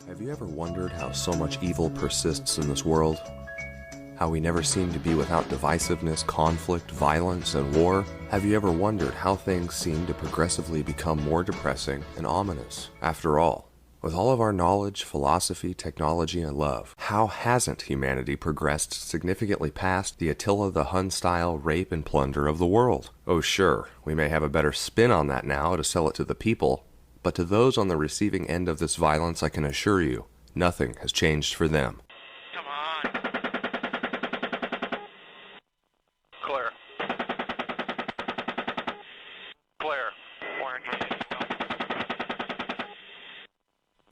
Have you ever wondered how so much evil persists in this world? How we never seem to be without divisiveness, conflict, violence, and war? Have you ever wondered how things seem to progressively become more depressing and ominous? After all, with all of our knowledge, philosophy, technology, and love, how hasn't humanity progressed significantly past the Attila the Hun-style rape and plunder of the world? Oh sure, we may have a better spin on that now to sell it to the people, but to those on the receiving end of this violence, I can assure you, nothing has changed for them. Come on. Clear. Clear. Orange.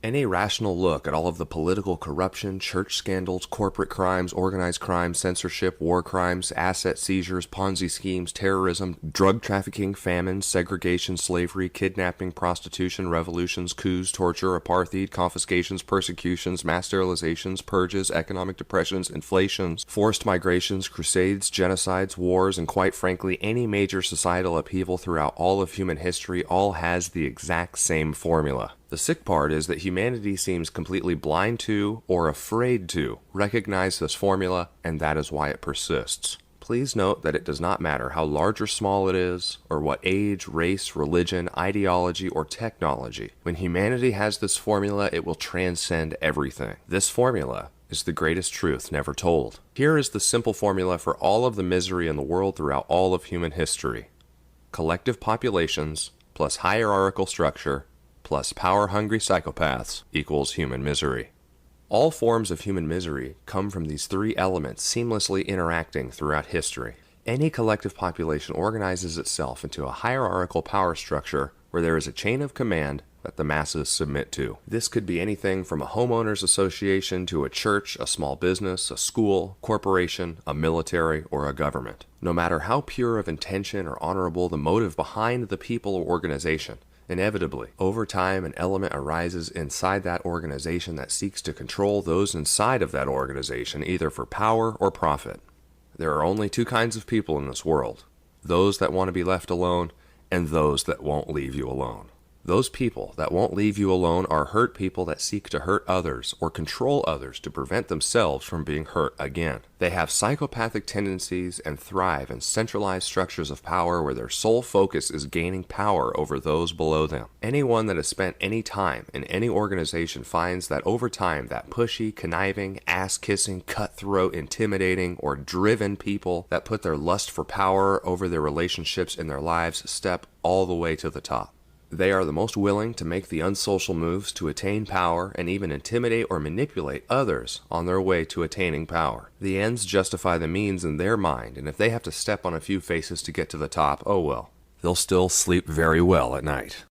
Any rational look at all of the political corruption, church scandals, corporate crimes, organized crime, censorship, war crimes, asset seizures, Ponzi schemes, terrorism, drug trafficking, famine, segregation, slavery, kidnapping, prostitution, revolutions, coups, torture, apartheid, confiscations, persecutions, mass sterilizations, purges, economic depressions, inflations, forced migrations, crusades, genocides, wars, and quite frankly, any major societal upheaval throughout all of human history all has the exact same formula. The sick part is that humanity seems completely blind to, or afraid to, recognize this formula, and that is why it persists. Please note that it does not matter how large or small it is, or what age, race, religion, ideology, or technology. When humanity has this formula, it will transcend everything. This formula is the greatest truth never told. Here is the simple formula for all of the misery in the world throughout all of human history. Collective populations plus hierarchical structure plus power-hungry psychopaths equals human misery. All forms of human misery come from these three elements seamlessly interacting throughout history. Any collective population organizes itself into a hierarchical power structure where there is a chain of command that the masses submit to. This could be anything from a homeowners association to a church, a small business, a school, corporation, a military, or a government. No matter how pure of intention or honorable the motive behind the people or organization, inevitably, over time, an element arises inside that organization that seeks to control those inside of that organization, either for power or profit. There are only two kinds of people in this world: those that want to be left alone and those that won't leave you alone. Those people that won't leave you alone are hurt people that seek to hurt others or control others to prevent themselves from being hurt again. They have psychopathic tendencies and thrive in centralized structures of power where their sole focus is gaining power over those below them. Anyone that has spent any time in any organization finds that over time that pushy, conniving, ass-kissing, cutthroat, intimidating, or driven people that put their lust for power over their relationships in their lives step all the way to the top. They are the most willing to make the unsocial moves to attain power and even intimidate or manipulate others on their way to attaining power. The ends justify the means in their mind, and if they have to step on a few faces to get to the top, oh well. They'll still sleep very well at night.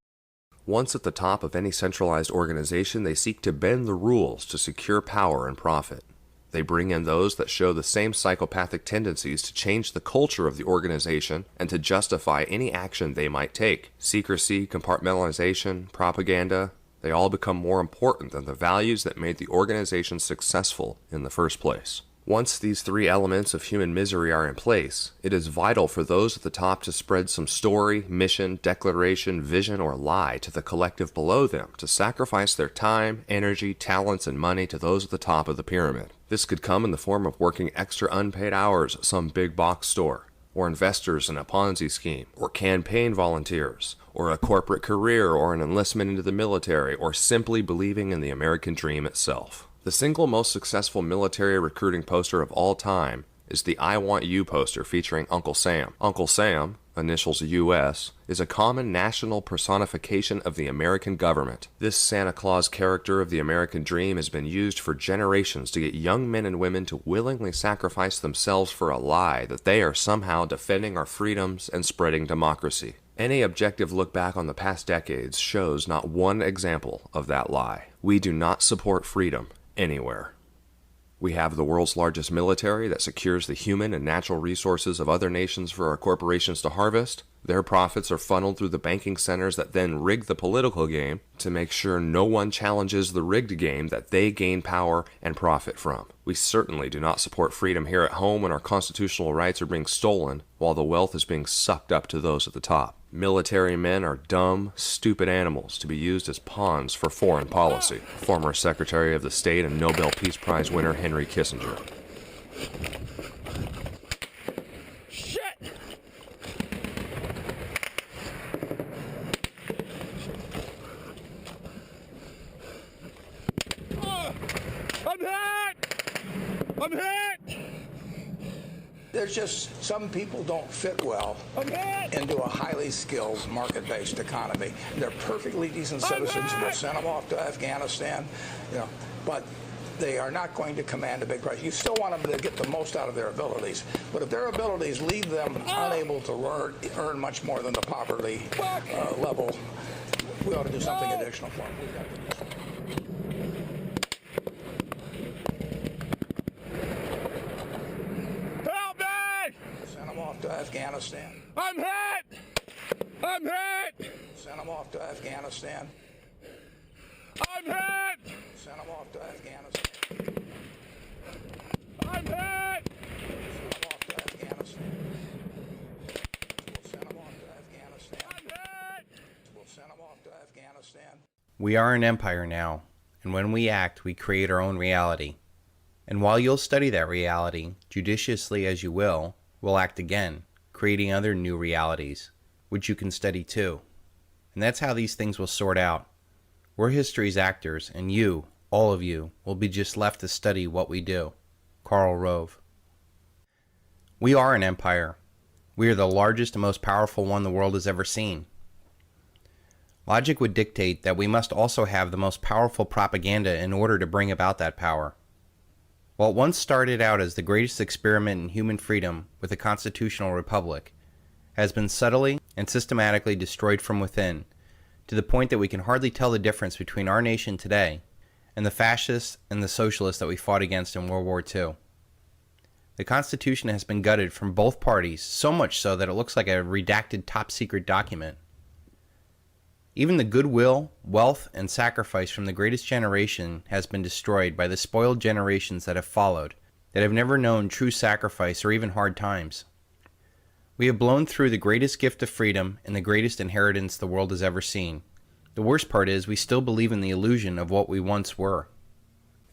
Once at the top of any centralized organization, they seek to bend the rules to secure power and profit. They bring in those that show the same psychopathic tendencies to change the culture of the organization and to justify any action they might take. Secrecy, compartmentalization, propaganda, they all become more important than the values that made the organization successful in the first place. Once these three elements of human misery are in place, it is vital for those at the top to spread some story, mission, declaration, vision, or lie to the collective below them, to sacrifice their time, energy, talents, and money to those at the top of the pyramid. This could come in the form of working extra unpaid hours at some big box store, or investors in a Ponzi scheme, or campaign volunteers, or a corporate career, or an enlistment into the military, or simply believing in the American dream itself. The single most successful military recruiting poster of all time is the I Want You poster featuring Uncle Sam. Uncle Sam, initials US, is a common national personification of the American government. This Santa Claus character of the American dream has been used for generations to get young men and women to willingly sacrifice themselves for a lie that they are somehow defending our freedoms and spreading democracy. Any objective look back on the past decades shows not one example of that lie. We do not support freedom anywhere. We have the world's largest military that secures the human and natural resources of other nations for our corporations to harvest. Their profits are funneled through the banking centers that then rig the political game to make sure no one challenges the rigged game that they gain power and profit from. We certainly do not support freedom here at home when our constitutional rights are being stolen while the wealth is being sucked up to those at the top. Military men are dumb, stupid animals to be used as pawns for foreign policy. Former Secretary of the State and Nobel Peace Prize winner Henry Kissinger. Shit! I'm hit! I'm hit! There's just some people don't fit well into a highly skilled market-based economy. They're perfectly decent citizens. We'll send them off to Afghanistan, but they are not going to command a big price. You still want them to get the most out of their abilities, but if their abilities leave them unable to earn much more than the poverty level, we ought to do something additional for them. We've got to do something. To Afghanistan. I'm hit! I'm hit! Send them off to Afghanistan. I'm hit! Send them off to Afghanistan. I'm hit! Send them off to Afghanistan. We'll send them off to Afghanistan. I'm hit! We'll send them off to Afghanistan. We are an empire now, and when we act, we create our own reality. And while you'll study that reality, judiciously as you will, we'll act again, creating other new realities, which you can study too. And that's how these things will sort out. We're history's actors, and you, all of you, will be just left to study what we do. Karl Rove. We are an empire. We are the largest and most powerful one the world has ever seen. Logic would dictate that we must also have the most powerful propaganda in order to bring about that power. While it once started out as the greatest experiment in human freedom with a constitutional republic, it has been subtly and systematically destroyed from within, to the point that we can hardly tell the difference between our nation today and the fascists and the socialists that we fought against in World War II. The Constitution has been gutted from both parties, so much so that it looks like a redacted top-secret document. Even the goodwill, wealth, and sacrifice from the greatest generation has been destroyed by the spoiled generations that have followed, that have never known true sacrifice or even hard times. We have blown through the greatest gift of freedom and the greatest inheritance the world has ever seen. The worst part is we still believe in the illusion of what we once were.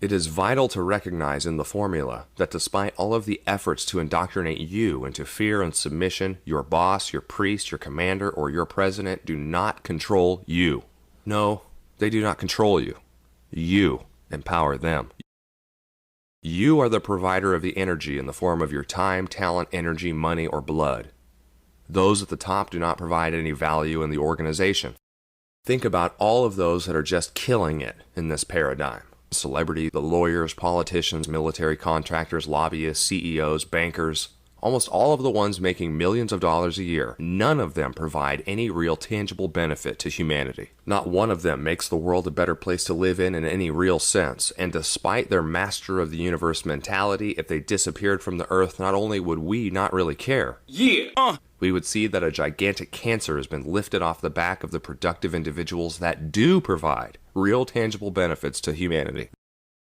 It is vital to recognize in the formula that despite all of the efforts to indoctrinate you into fear and submission, your boss, your priest, your commander, or your president do not control you. No, they do not control you. You empower them. You are the provider of the energy in the form of your time, talent, energy, money, or blood. Those at the top do not provide any value in the organization. Think about all of those that are just killing it in this paradigm. Celebrity, the lawyers, politicians, military contractors, lobbyists, CEOs, bankers, almost all of the ones making millions of dollars a year, none of them provide any real tangible benefit to humanity. Not one of them makes the world a better place to live in any real sense, and despite their master of the universe mentality, if they disappeared from the earth, not only would we not really care, we would see that a gigantic cancer has been lifted off the back of the productive individuals that do provide real tangible benefits to humanity.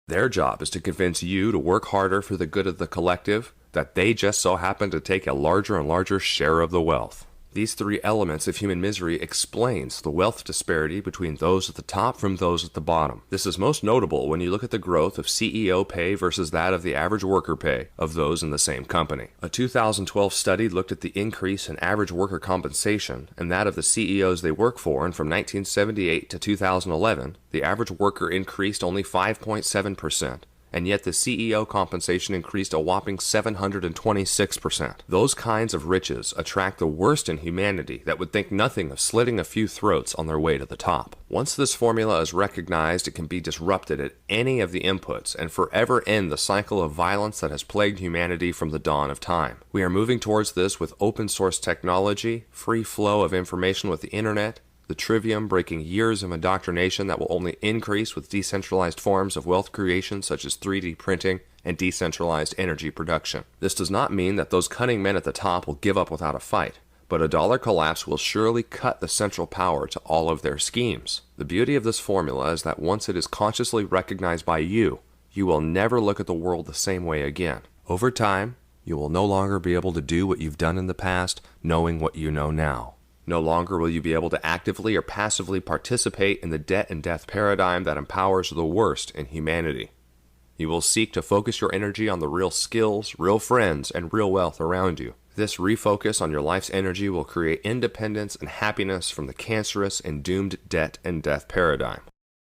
Their job is to convince you to work harder for the good of the collective, that they just so happen to take a larger and larger share of the wealth. These three elements of human misery explains the wealth disparity between those at the top from those at the bottom. This is most notable when you look at the growth of CEO pay versus that of the average worker pay of those in the same company. A 2012 study looked at the increase in average worker compensation and that of the CEOs they work for, and from 1978 to 2011, the average worker increased only 5.7%. And yet the CEO compensation increased a whopping 726%. Those kinds of riches attract the worst in humanity that would think nothing of slitting a few throats on their way to the top. Once this formula is recognized, it can be disrupted at any of the inputs and forever end the cycle of violence that has plagued humanity from the dawn of time. We are moving towards this with open source technology, free flow of information with the internet, the trivium breaking years of indoctrination that will only increase with decentralized forms of wealth creation such as 3D printing and decentralized energy production. This does not mean that those cunning men at the top will give up without a fight, but a dollar collapse will surely cut the central power to all of their schemes. The beauty of this formula is that once it is consciously recognized by you, you will never look at the world the same way again. Over time, you will no longer be able to do what you've done in the past, knowing what you know now. No longer will you be able to actively or passively participate in the debt and death paradigm that empowers the worst in humanity. You will seek to focus your energy on the real skills, real friends, and real wealth around you. This refocus on your life's energy will create independence and happiness from the cancerous and doomed debt and death paradigm.